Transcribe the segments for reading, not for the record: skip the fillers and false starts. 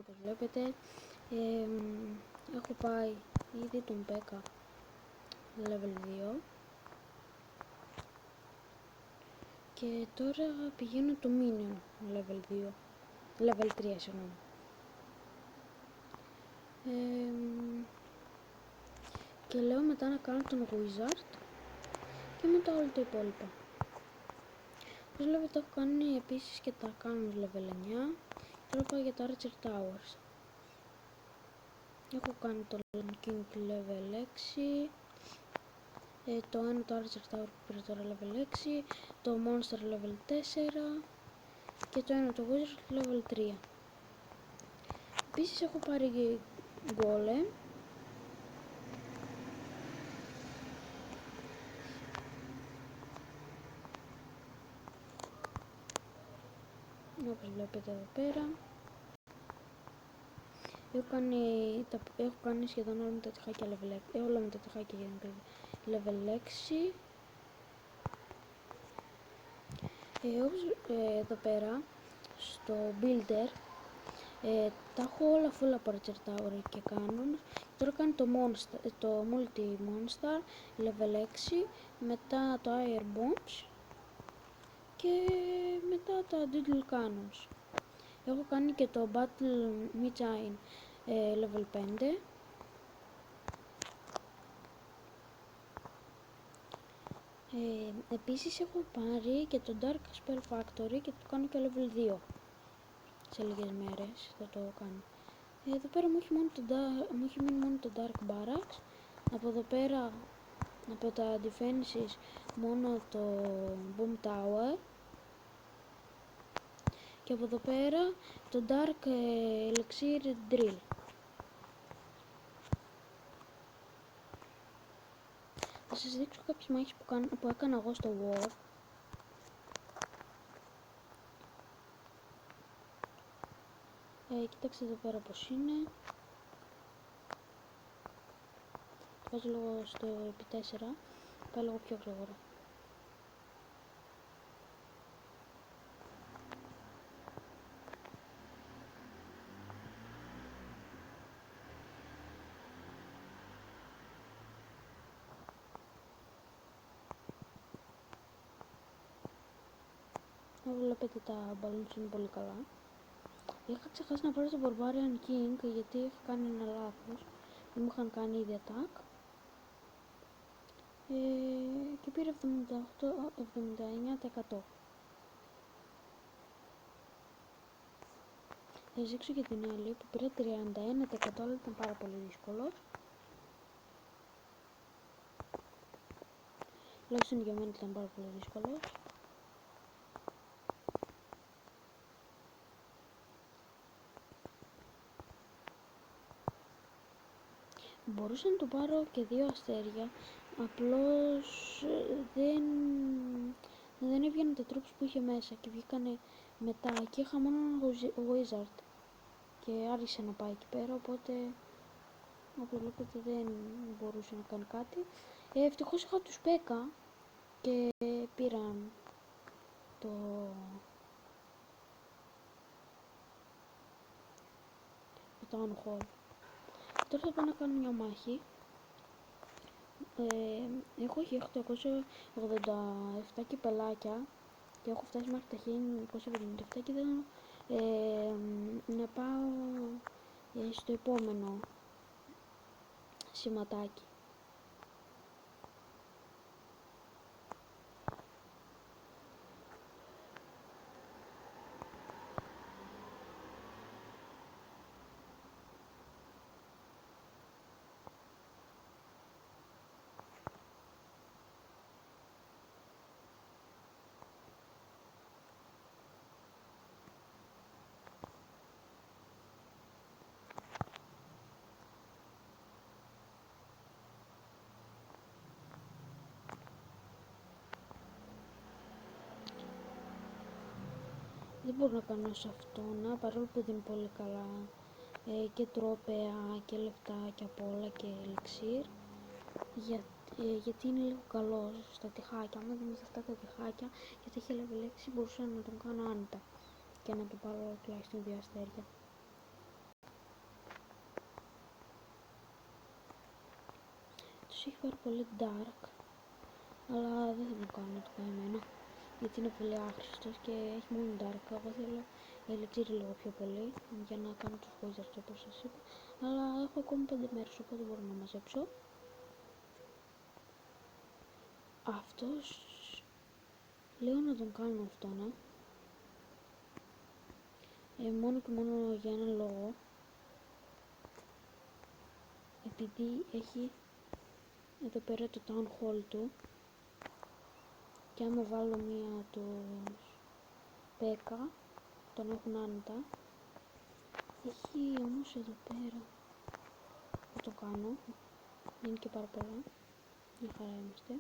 όπως βλέπετε. Έχω πάει ήδη τον Πέκα level 2 και τώρα πηγαίνω το Minion level 2, level 3 συγγνώμη. Και λέω μετά να κάνω τον Wizard και μετά όλα τα υπόλοιπα. Όπως βλέπετε έχω κάνει επίσης και τα Cannons level 9. Τώρα πάω για τα Archer Towers. Έχω κάνει το Land King level 6, το ένα το Archer Tower που πήρε τώρα level 6, το Monster level 4 και το ένα το Wizard level 3. Επίσης έχω πάρει Golem. Όπως βλέπετε εδώ πέρα. Έχω κάνει σχεδόν όλα με τα τυχάκια level 6, όλα με τα τυχάκια level 6. Εδώ πέρα στο Builder τα έχω όλα full από Archer Tower και Cannon. Τώρα κάνω το Multi Monster level 6, μετά το Air Bombs και μετά τα Doodle Cannons. Έχω κάνει και το Battle Machine level 5. Επίσης έχω πάρει και το Dark Spell Factory και το κάνω και level 2. Σε λίγες μέρες θα το κάνω. Εδώ πέρα μου έχει μείνει μόνο το Dark Barracks. Από εδώ πέρα, από τα Defenses, μόνο το Boom Tower. Και από εδώ πέρα το Dark Elixir Drill. Θα σας δείξω κάποιες μάχες που έκανα εγώ στο War. Κοιτάξτε εδώ πέρα πως είναι. Το βάζω λίγο στο επί 4. Πάει λίγο πιο γρήγορα. Βλέπετε τα balloons είναι πολύ καλά. Είχα ξεχάσει να πάρω το Barbarian King γιατί είχα κάνει ένα λάθος. Δεν μου είχαν κάνει ήδη attack. Και πήρε 79%. Θα σας δείξω και την άλλη που πήρε 31% αλλά ήταν πάρα πολύ δύσκολος. Τουλάχιστον για μένα ήταν πάρα πολύ δύσκολος. Μπορούσα να του πάρω και 2 αστέρια, απλώς δεν έβγαιναν τα troops που είχε μέσα και βγήκανε μετά και είχα μόνο ένα Wizard και άρχισε να πάει εκεί πέρα, οπότε όπως βλέπετε δεν μπορούσε να κάνει κάτι. Ευτυχώς είχα τους Πέκα και πήραν το Town Hall. Τώρα θα πάω να κάνω μια μάχη. Έχω 887 κυπελάκια και έχω φτάσει μέχρι τα 1977 και θέλω να πάω στο επόμενο σηματάκι. Δεν μπορώ να κάνω σε αυτόν, παρόλο που δίνει πολύ καλά και τρόπαια και λεφτά και απ' όλα και ελιξίρ, γιατί είναι λίγο καλός στα τυχάκια. Αν δεν σε αυτά τα τυχάκια και τα είχε level 6 μπορούσα να τον κάνω άνετα και να του πάρω τουλάχιστον 2 αστέρια. έχει πάρα πολύ dark, αλλά δεν θα μου κάνω το καημένο, γιατί είναι πολύ άχρηστος και έχει μόνο dark. Εγώ θέλω elixir λίγο πιο πολύ για να κάνω τους wizards όπως σας είπα, αλλά έχω ακόμη 5 μέρες, οπότε μπορώ να μαζέψω. Αυτός λέω να τον κάνω αυτόν, μόνο και μόνο για έναν λόγο, επειδή έχει εδώ πέρα το town hall του, και άμα βάλω μία τους Πέκα, τον έχουν άνετα. Έχει όμως εδώ πέρα, θα το κάνω, δεν είναι και πάρα πολλά, μια χαρά είμαστε.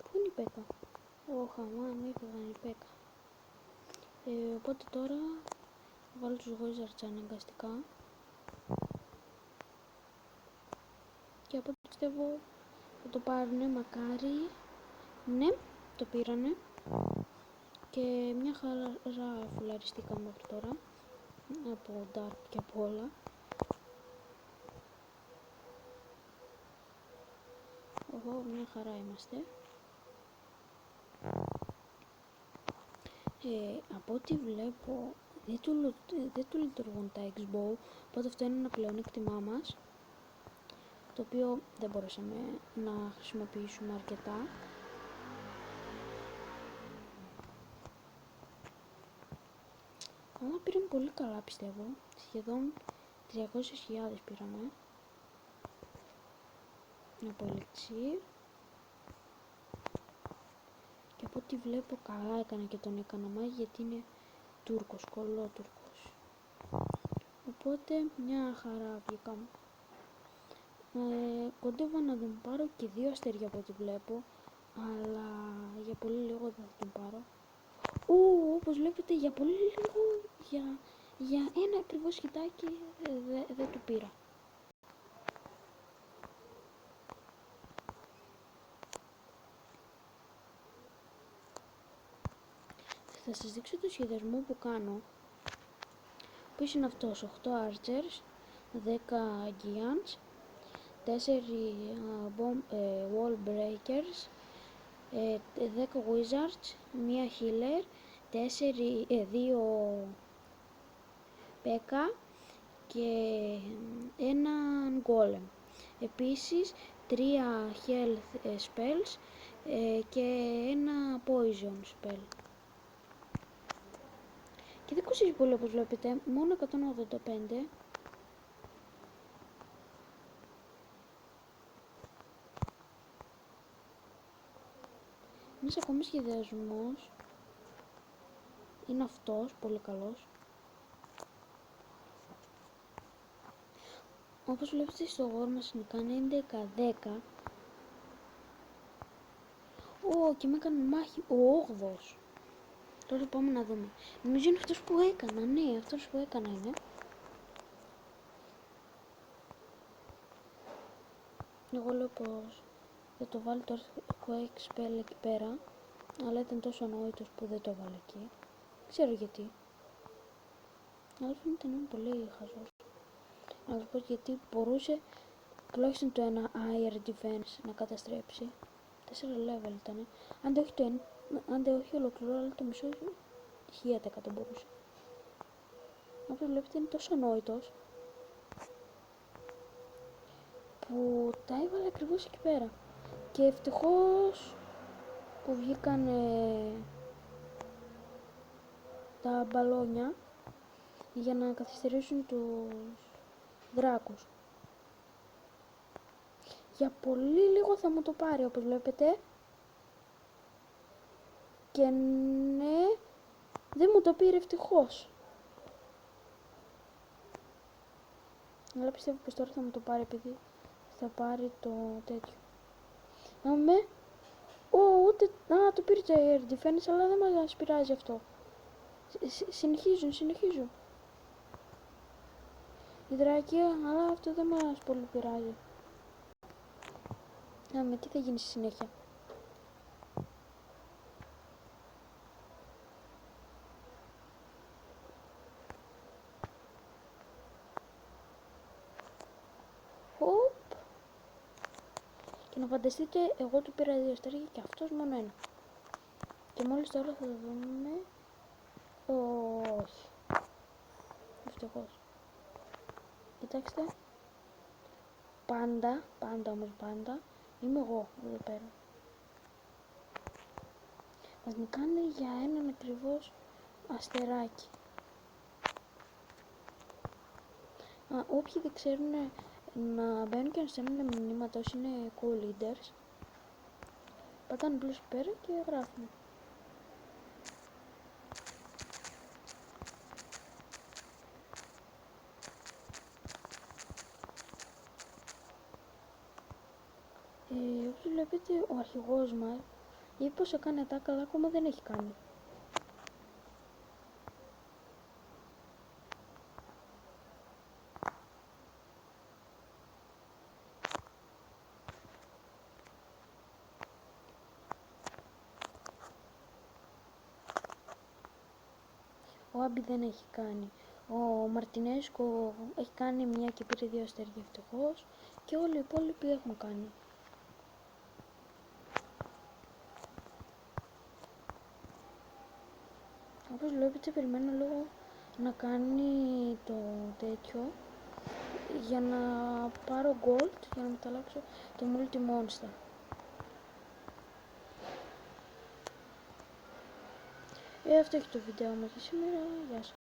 Πού είναι η Πέκα? Αμάν, έφυγαν η Πέκα. Οπότε τώρα θα βάλω τους wizards αναγκαστικά. Και από ό,τι πιστεύω θα το πάρουνε, μακάρι. Ναι, το πήρανε. Και μια χαρά φουλαριστήκαμε μέχρι τώρα. Από dark και από όλα. Εγώ μια χαρά είμαστε. Από ό,τι βλέπω δεν του λειτουργούν τα X-Bow, οπότε αυτό είναι ένα πλεονέκτημά μας, το οποίο δεν μπορέσαμε να χρησιμοποιήσουμε αρκετά. Αλλά πήραμε πολύ καλά, πιστεύω, σχεδόν 300.000 πήραμε από elixir. Και από ό,τι βλέπω καλά έκανα και τον έκανα μάγη, γιατί είναι Τούρκος, κολότουρκος. Οπότε μια χαρά βγήκαμε. Κοντεύω να τον πάρω και 2 αστέρια από ό,τι βλέπω, αλλά για πολύ λίγο δεν θα τον πάρω. Όπως βλέπετε για πολύ λίγο, για ένα ακριβώς χιτάκι δεν του πήρα. Θα σας δείξω το σχεδιασμό που κάνω, που είναι αυτός: 8 archers, 10 giants, 4 wall breakers, 10 wizards, 1 healer, 2 P.E.K.K.A και έναν golem. Επίσης 3 health spells και ένα poison spell. Και δεν κοστίζει πολύ όπως βλέπετε, μόνο 185. Ένας ακόμη σχεδιασμός είναι αυτός, πολύ καλός. Όπως βλέπετε στο γόρο μας κάνει 11-10. Και με έκανε μάχη ο 8ος. Τώρα πάμε να δούμε. Νομίζω είναι αυτός που έκανα, ναι, αυτός που έκανα είναι. Εγώ λέω πως θα το βάλει το Quake Spell εκεί πέρα, αλλά ήταν τόσο ανόητος που δεν το έβαλε εκεί. Ξέρω γιατί. Αλλά φαίνεται να είναι πολύ χαζός. Να σας πω γιατί μπορούσε τουλάχιστον το ένα Air Defense να καταστρέψει. 4 level ήταν. Αν δεν όχι ολοκληρώ, αλλά το μισό 1000% μπορούσε. Όπως βλέπετε είναι τόσο ανόητος που τα έβαλε ακριβώς εκεί πέρα. Και ευτυχώς που βγήκαν τα μπαλόνια για να καθυστερήσουν τους δράκους. Για πολύ λίγο θα μου το πάρει, όπως βλέπετε. Και ναι, δεν μου το πήρε ευτυχώς. Αλλά πιστεύω πως τώρα θα μου το πάρει, επειδή θα πάρει το τέτοιο. Δάμε. Ούτε... Α, το πήρε το air defense, αλλά δεν μας πειράζει αυτό. Συνεχίζουν. Η δράκια, αλλά αυτό δεν μας πολύ πειράζει. Δάμε, τι θα γίνει στη συνέχεια. Hop. Και να φανταστείτε, εγώ του πήρα 2 αστέρια και αυτός μόνο 1. Και μόλις τώρα θα δούμε... Όχι. Ευτυχώς. Κοιτάξτε. Πάντα, είμαι εγώ εδώ πέρα. Μας νικάνε για έναν ακριβώς αστεράκι. Όποιοι δεν ξέρουν να μπαίνουν και να στέλνουν μηνύματα όσοι είναι co-leaders, πατάνε απλώς εκεί πέρα και γράφουν. Όπως βλέπετε, ο αρχηγός μας είπε πως έκανε attack, αλλά ακόμα δεν έχει κάνει. Ο Άμπι δεν έχει κάνει. Ο Μαρτινέσκο έχει κάνει 1 και πήρε 2 αστέρια ευτυχώς. Και όλοι οι υπόλοιποι έχουν κάνει. Όπως βλέπετε, περιμένω λίγο να κάνει το τέτοιο για να πάρω gold, για να μεταλλάξω το multi monster. Αυτό έχει το βίντεο μας για σήμερα. Γεια σας.